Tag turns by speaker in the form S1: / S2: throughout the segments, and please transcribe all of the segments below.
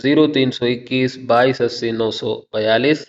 S1: 0321 2280 942,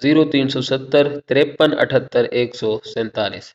S1: 0370 53 78 147।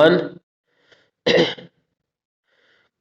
S1: 1,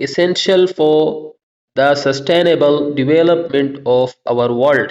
S1: essential for the sustainable development of our world,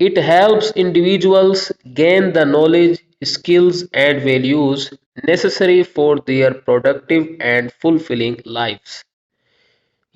S1: It helps individuals gain the knowledge, skills and values necessary for their productive and fulfilling lives.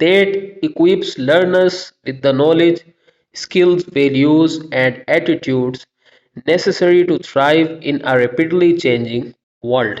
S1: That equips learners with the knowledge, skills, values and attitudes necessary to thrive in a rapidly changing world,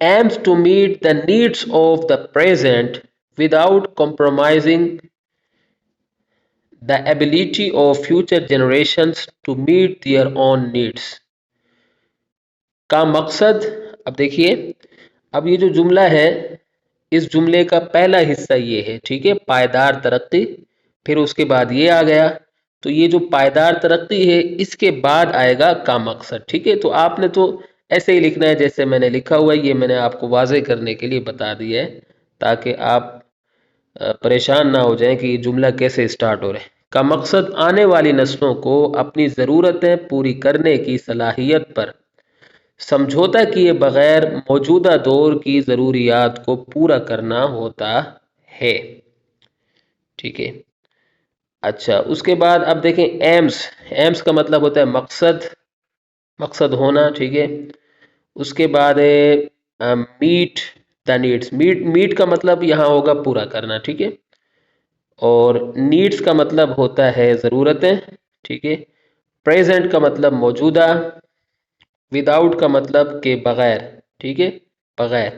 S1: aims to meet the needs of the present without compromising the ability of future generations to meet their own needs کا مقصد. اب دیکھیے، اب یہ جو جملہ ہے، اس جملے کا پہلا حصہ یہ ہے، ٹھیک ہے، پائیدار ترقی، پھر اس کے بعد یہ آ گیا. تو یہ جو پائیدار ترقی ہے اس کے بعد آئے گا کا مقصد، ٹھیک ہے. تو آپ نے تو ایسے ہی لکھنا ہے جیسے میں نے لکھا ہوا ہے، یہ میں نے آپ کو واضح کرنے کے لیے بتا دیا ہے تاکہ آپ پریشان نہ ہو جائیں کہ یہ جملہ کیسے اسٹارٹ ہو رہا ہے. کا مقصد آنے والی نسلوں کو اپنی ضرورتیں پوری کرنے کی صلاحیت پر سمجھوتا کیے بغیر موجودہ دور کی ضروریات کو پورا کرنا ہوتا ہے، ٹھیک ہے. اچھا، اس کے بعد اب دیکھیں ایمس کا مطلب ہوتا ہے مقصد ہونا، ٹھیک ہے. اس کے بعد ہے میٹ دا نیڈس. میٹ کا مطلب یہاں ہوگا پورا کرنا، ٹھیک ہے. اور نیڈس کا مطلب ہوتا ہے ضرورتیں، ٹھیک ہے. پریزنٹ کا مطلب موجودہ، وداؤٹ کا مطلب کہ بغیر، ٹھیک ہے، بغیر.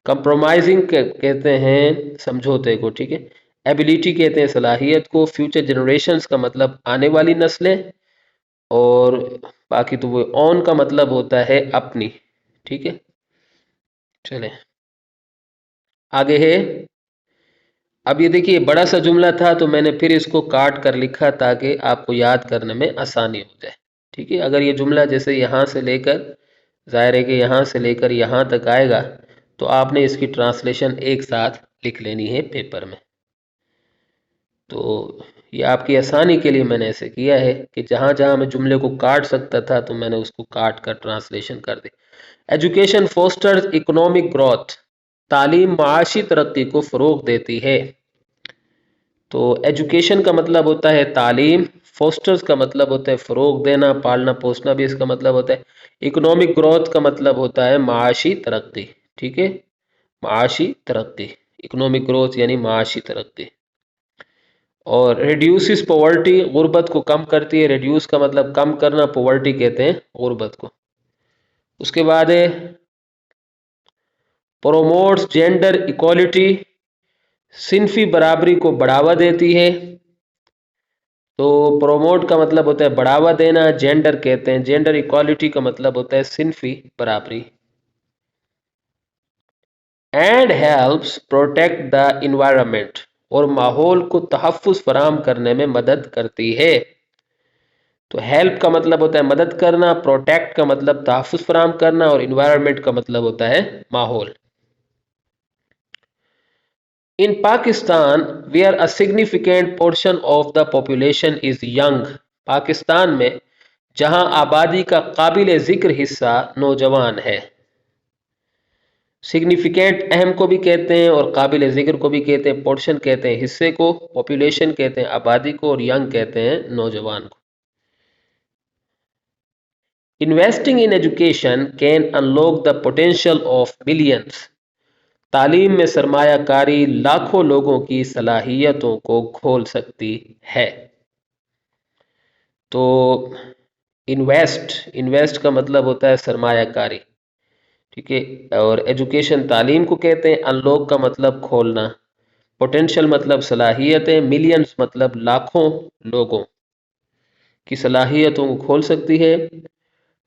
S1: کمپرومائزنگ کہتے ہیں سمجھوتے کو، ٹھیک ہے. ایبیلیٹی کہتے ہیں صلاحیت کو. فیوچر جنریشنز کا مطلب آنے والی نسلیں. اور باقی تو وہ اون کا مطلب ہوتا ہے اپنی، ٹھیک ہے. چلیں آگے ہے. اب یہ دیکھیے بڑا سا جملہ تھا تو میں نے پھر اس کو کاٹ کر لکھا تاکہ آپ کو یاد کرنے میں آسانی ہو جائے، ٹھیک ہے. اگر یہ جملہ جیسے یہاں سے لے کر، ظاہر ہے کہ یہاں سے لے کر یہاں تک آئے گا تو آپ نے اس کی ٹرانسلیشن ایک ساتھ لکھ لینی ہے پیپر میں. تو یہ آپ کی آسانی کے لیے میں نے ایسے کیا ہے کہ جہاں جہاں میں جملے کو کاٹ سکتا تھا تو میں نے اس کو کاٹ کر ٹرانسلیشن کر دی. Education fosters economic growth. تعلیم معاشی ترقی کو فروغ دیتی ہے. تو ایجوکیشن کا مطلب ہوتا ہے تعلیم، فوسٹرز کا مطلب ہوتا ہے فروغ دینا، پالنا پوسنا بھی اس کا مطلب ہوتا ہے. اکنامک گروتھ کا مطلب ہوتا ہے معاشی ترقی، ٹھیک ہے، معاشی ترقی. اکنامک گروتھ یعنی معاشی ترقی. اور ریڈیوسز پاورٹی، غربت کو کم کرتی ہے. ریڈیوس کا مطلب کم کرنا، پاورٹی کہتے ہیں غربت کو. اس کے بعد ہے پروموٹس جینڈر ایکوالٹی، صنفی برابری کو بڑھاوا دیتی ہے. تو پروموٹ کا مطلب ہوتا ہے بڑھاوا دینا، جینڈر کہتے ہیں، جینڈر ایکوالٹی کا مطلب ہوتا ہے صنفی برابری. And helps protect the environment, اور ماحول کو تحفظ فراہم کرنے میں مدد کرتی ہے. تو ہیلپ کا مطلب ہوتا ہے مدد کرنا، پروٹیکٹ کا مطلب تحفظ فراہم کرنا، اور انوائرمنٹ کا مطلب ہوتا ہے ماحول. In Pakistan, where a significant portion of the population is young, Pakistan میں جہاں آبادی کا قابل ذکر حصہ نوجوان ہے. سگنیفیکینٹ اہم کو بھی کہتے ہیں اور قابل ذکر کو بھی کہتے ہیں. پورشن کہتے ہیں حصے کو، پاپولیشن کہتے ہیں آبادی کو، اور ینگ کہتے ہیں نوجوان کو. Investing in education can unlock the potential of millions. تعلیم میں سرمایہ کاری لاکھوں لوگوں کی صلاحیتوں کو کھول سکتی ہے. تو انویسٹ کا مطلب ہوتا ہے سرمایہ کاری، ٹھیک ہے. اور ایجوکیشن تعلیم کو کہتے ہیں. ان لوگ کا مطلب کھولنا، پوٹینشل مطلب صلاحیتیں، ملینز مطلب لاکھوں لوگوں کی صلاحیتوں کو کھول سکتی ہے.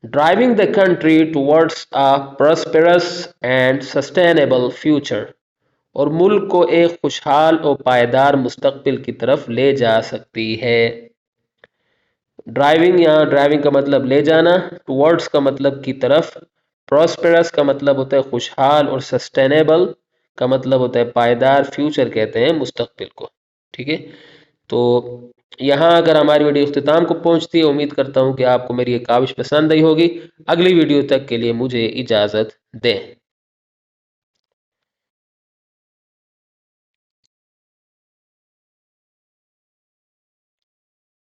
S1: Driving the country towards a prosperous and sustainable future, اور ملک کو ایک خوشحال اور پائیدار مستقبل کی طرف لے جا سکتی ہے. ڈرائیونگ، یہاں ڈرائیونگ کا مطلب لے جانا، ٹورڈس کا مطلب کی طرف، پراسپرس کا مطلب ہوتا ہے خوشحال، اور سسٹینیبل کا مطلب ہوتا ہے پائیدار. فیوچر کہتے ہیں مستقبل کو، ٹھیک ہے. تو یہاں اگر ہماری ویڈیو اختتام کو پہنچتی ہے، امید کرتا ہوں کہ آپ کو میری یہ کاوش پسند آئی ہوگی. اگلی ویڈیو تک کے لیے مجھے اجازت دیں.